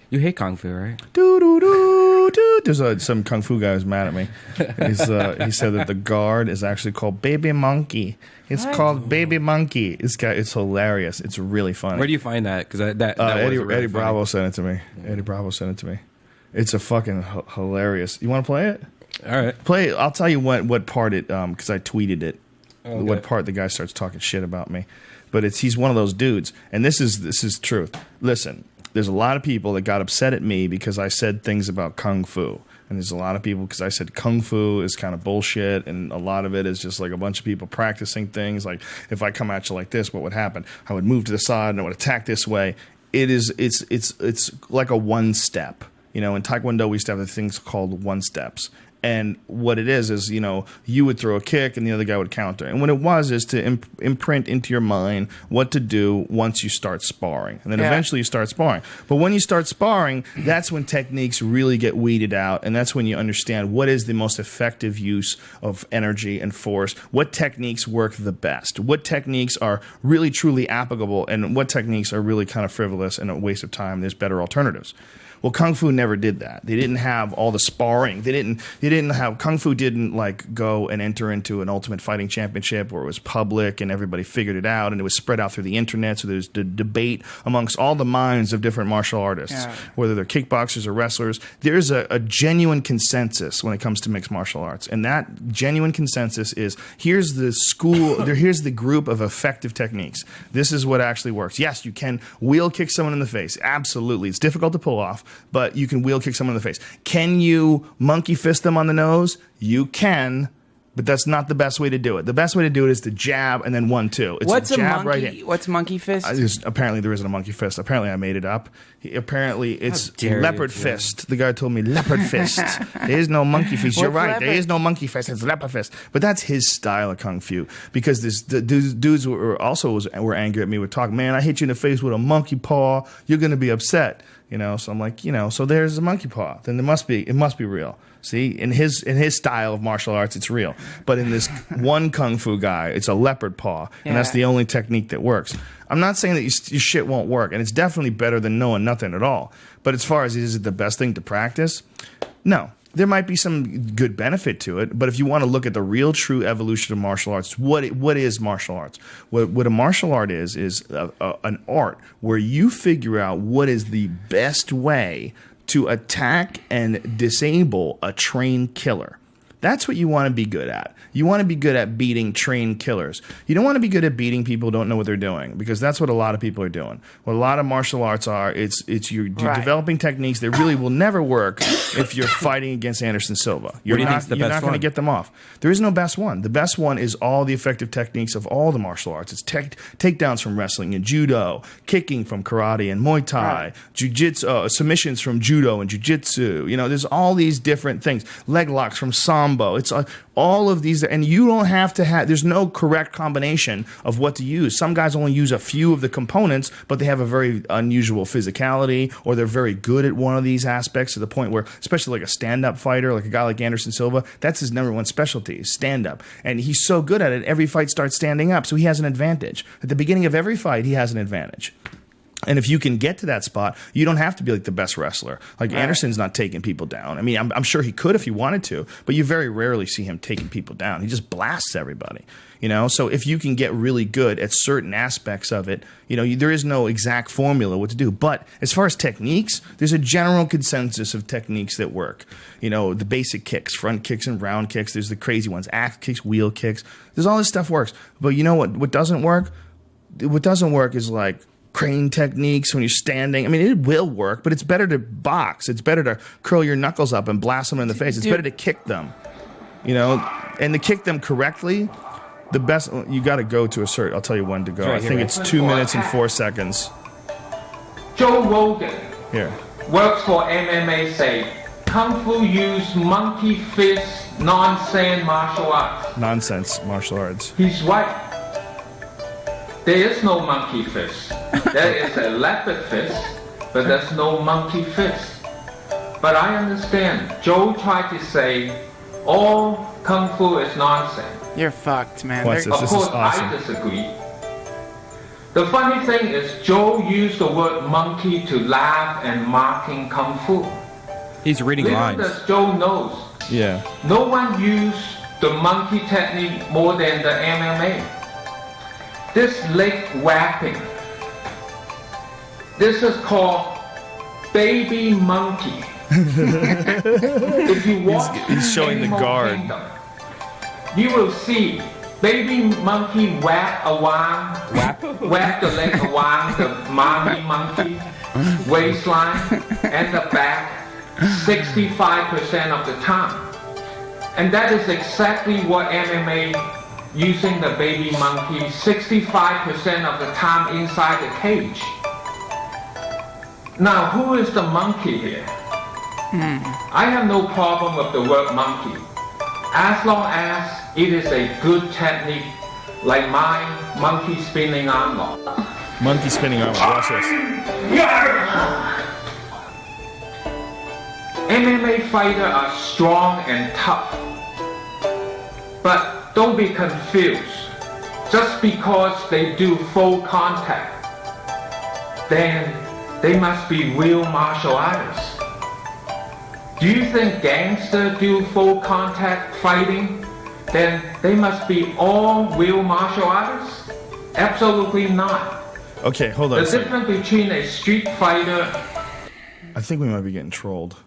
You hate kung fu, right? There's some kung fu guy who's mad at me. He said that the guard is actually called Baby Monkey. It's called Baby Monkey. It's hilarious. It's really funny. Where do you find that? Because Eddie Bravo sent it to me. Eddie Bravo sent it to me. It's a fucking hilarious. You want to play it? All right. Play it. I'll tell you what part it, because I tweeted it. Okay. What part the guy starts talking shit about me. But he's one of those dudes. And this is truth. Listen. There's a lot of people that got upset at me because I said things about kung fu. And there's a lot of people because I said kung fu is kind of bullshit, and a lot of it is just like a bunch of people practicing things. Like, if I come at you like this, what would happen? I would move to the side and I would attack this way. It's like a one step. You know, in Taekwondo we used to have the things called one steps. And what it is, you know, you would throw a kick and the other guy would counter. And what it was is to imprint into your mind what to do once you start sparring. And then eventually you start sparring. But when you start sparring, that's when techniques really get weeded out. And that's when you understand what is the most effective use of energy and force. What techniques work the best. What techniques are really, truly applicable. And what techniques are really kind of frivolous and a waste of time. There's better alternatives. Well, Kung Fu never did that. They didn't have all the sparring. They didn't have Kung Fu didn't like go and enter into an Ultimate Fighting Championship where it was public and everybody figured it out and it was spread out through the internet. So there's the debate amongst all the minds of different martial artists, whether they're kickboxers or wrestlers. There's a genuine consensus when it comes to mixed martial arts, and that genuine consensus is here's the school, here's the group of effective techniques. This is what actually works. Yes, you can wheel kick someone in the face. Absolutely, it's difficult to pull off. But you can wheel kick someone in the face. Can you monkey fist them on the nose? You can, but that's not the best way to do it. The best way to do it is to jab and then 1-2. It's What's a jab monkey? right in. What's monkey fist? Apparently there isn't a monkey fist. Apparently I made it up. Apparently it's leopard fist. The guy told me leopard fist. There is no monkey fist. You're right. There is no monkey fist. It's leopard fist. But that's his style of kung fu. Because the dudes were angry at me with talk. Man, I hit you in the face with a monkey paw. You're going to be upset. You know, so I'm like, you know, so there's a monkey paw. Then it must be real. See, in his style of martial arts, it's real. But in this one kung fu guy, it's a leopard paw, and that's the only technique that works. I'm not saying that your shit won't work, and it's definitely better than knowing nothing at all. But as far as is it the best thing to practice? No. There might be some good benefit to it, but if you want to look at the real, true evolution of martial arts, what is martial arts? What a martial art is an art where you figure out what is the best way to attack and disable a trained killer. That's what you want to be good at. You want to be good at beating trained killers. You don't want to be good at beating people who don't know what they're doing, because that's what a lot of people are doing. What a lot of martial arts are, you're developing techniques that really will never work if you're fighting against Anderson Silva. You're not going to get them off. There is no best one. The best one is all the effective techniques of all the martial arts. It's takedowns from wrestling and judo, kicking from karate and Muay Thai, jiu-jitsu, submissions from judo and jiu-jitsu. You know, there's all these different things. Leg locks from sambo. It's all of these, and you don't have to have, there's no correct combination of what to use. Some guys only use a few of the components, but they have a very unusual physicality, or they're very good at one of these aspects to the point where, especially like a stand-up fighter, like a guy like Anderson Silva, that's his number one specialty, stand-up. And he's so good at it, every fight starts standing up, so he has an advantage. At the beginning of every fight, he has an advantage. And if you can get to that spot, you don't have to be like the best wrestler. Like Anderson's not taking people down. I mean, I'm sure he could if he wanted to, but you very rarely see him taking people down. He just blasts everybody, you know? So if you can get really good at certain aspects of it, you know, there is no exact formula what to do. But as far as techniques, there's a general consensus of techniques that work. You know, the basic kicks, front kicks and round kicks. There's the crazy ones, axe kicks, wheel kicks. There's all this stuff works. But you know what doesn't work? What doesn't work is like crane techniques when you're standing. I mean, it will work, but it's better to box. It's better to curl your knuckles up and blast them in the face. It's better to kick them, you know, and to kick them correctly. The best, you got to go to a certain, I'll tell you when to go. I think it's 2 minutes and 4 seconds. Joe Rogan works for MMA, say Kung Fu use monkey fist nonsense martial arts. Nonsense martial arts. He's right. There is no monkey fist. There is a leopard fist, but there's no monkey fist. But I understand. Joe tried to say all Kung Fu is nonsense. You're fucked, man. Watch this. Of This course, is awesome. I disagree. The funny thing is, Joe used the word monkey to laugh and mocking kung fu. He's reading Little lines. does Joe knows, Yeah. no one used the monkey technique more than the MMA. This leg whapping, this is called baby monkey. If you watch he's showing the Animal guard. Kingdom, you will see baby monkey whack the leg around the mommy monkey waistline and the back 65% of the time. And that is exactly what MMA using the baby monkey 65% of the time inside the cage. Now, who is the monkey here? I have no problem with the word monkey, as long as it is a good technique, like my monkey spinning arm lock. Monkey spinning arm. Watch this. MMA fighters are strong and tough, but don't be confused. Just because they do full contact, then they must be real martial artists. Do you think gangsters do full contact fighting? Then they must be all real martial artists? Absolutely not. Okay, hold on The a second. difference between a street fighter. I think we might be getting trolled.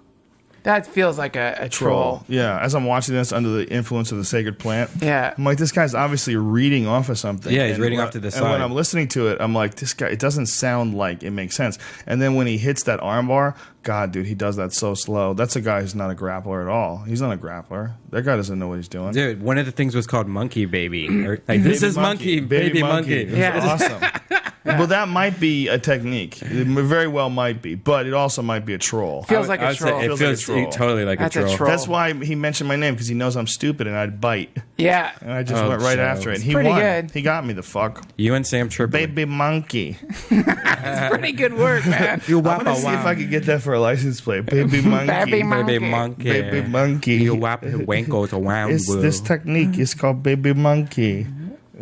That feels like a troll. Yeah, as I'm watching this under the influence of the sacred plant, Yeah. I'm like, this guy's obviously reading off of something. Yeah, he's And reading when- off to the And side. when I'm listening to it, I'm like, this guy, it doesn't sound like it makes sense. And then when he hits that armbar, God, dude, he does that so slow. That's a guy who's not a grappler at all. He's not a grappler. That guy doesn't know what he's doing. Dude, one of the things was called Monkey Baby. Or, like, this Baby is monkey, baby monkey. It's Yeah. awesome. Well, that might be a technique. It very well might be, but it also might be a troll. Feels like I a would say troll. It Feels like a feels troll. totally like That's a a troll. troll. That's why he mentioned my name, because he knows I'm stupid and I'd bite. Yeah. And I just Oh, went right Joe. after it. It's He pretty won. good. He got me the fuck. You and Sam Tripper. Baby monkey. It's pretty good work, man. You I'm gonna see if I could get that for a license plate. Baby monkey. Baby monkey. Baby monkey. Baby monkey. You whap his wankles around. It's this technique is called baby monkey.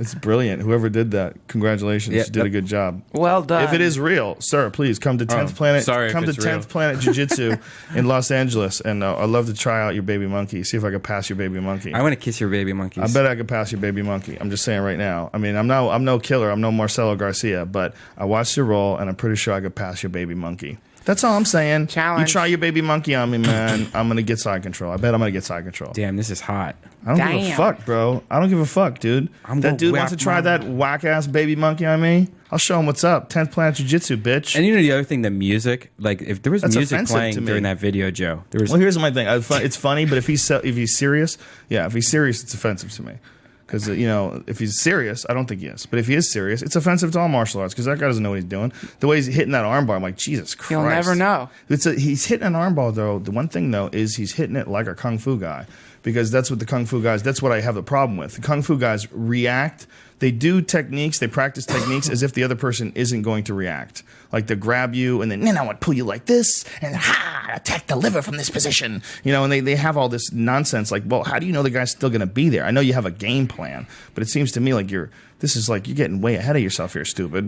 It's brilliant. Whoever did that, congratulations. Yeah, You did a good job. Well done. If it is real, sir, please come to 10th Planet. sorry if come to it's 10th real. Planet Jiu-Jitsu in Los Angeles, and I'd love to try out your baby monkey. See if I could pass your baby monkey. I want to kiss your baby monkeys. I bet I could pass your baby monkey. I'm just saying right now. I mean, I'm no killer. I'm no Marcelo Garcia, but I watched your role, and I'm pretty sure I could pass your baby monkey. That's all I'm saying. Challenge. You try your baby monkey on me, man. I'm gonna get side control. I bet I'm gonna get side control. Damn, this is hot. I don't give a Damn. fuck, bro. I don't give a fuck, dude. I'm That gonna dude whack wants to try my- that whack ass baby monkey on me. I'll show him what's up. 10th Planet Jiu-Jitsu, bitch. And you know the other thing, the music. Like if there was That's music offensive playing to me. during that video, Joe, there was. Well, here's my thing. It's funny, but if he's serious, yeah, if he's serious, it's offensive to me. Because, if he's serious, I don't think he is. But if he is serious, it's offensive to all martial arts because that guy doesn't know what he's doing. The way he's hitting that armbar, I'm like, Jesus Christ. You'll never know. He's hitting an armbar, though. The one thing, though, is he's hitting it like a kung fu guy. Because that's what the kung fu guys, that's what I have the problem with. The kung fu guys react. They do techniques, they practice techniques as if the other person isn't going to react. Like they grab you and then I want to pull you like this and attack the liver from this position. And they have all this nonsense like, well, how do you know the guy's still going to be there? I know you have a game plan, but it seems to me like you're getting way ahead of yourself here, stupid.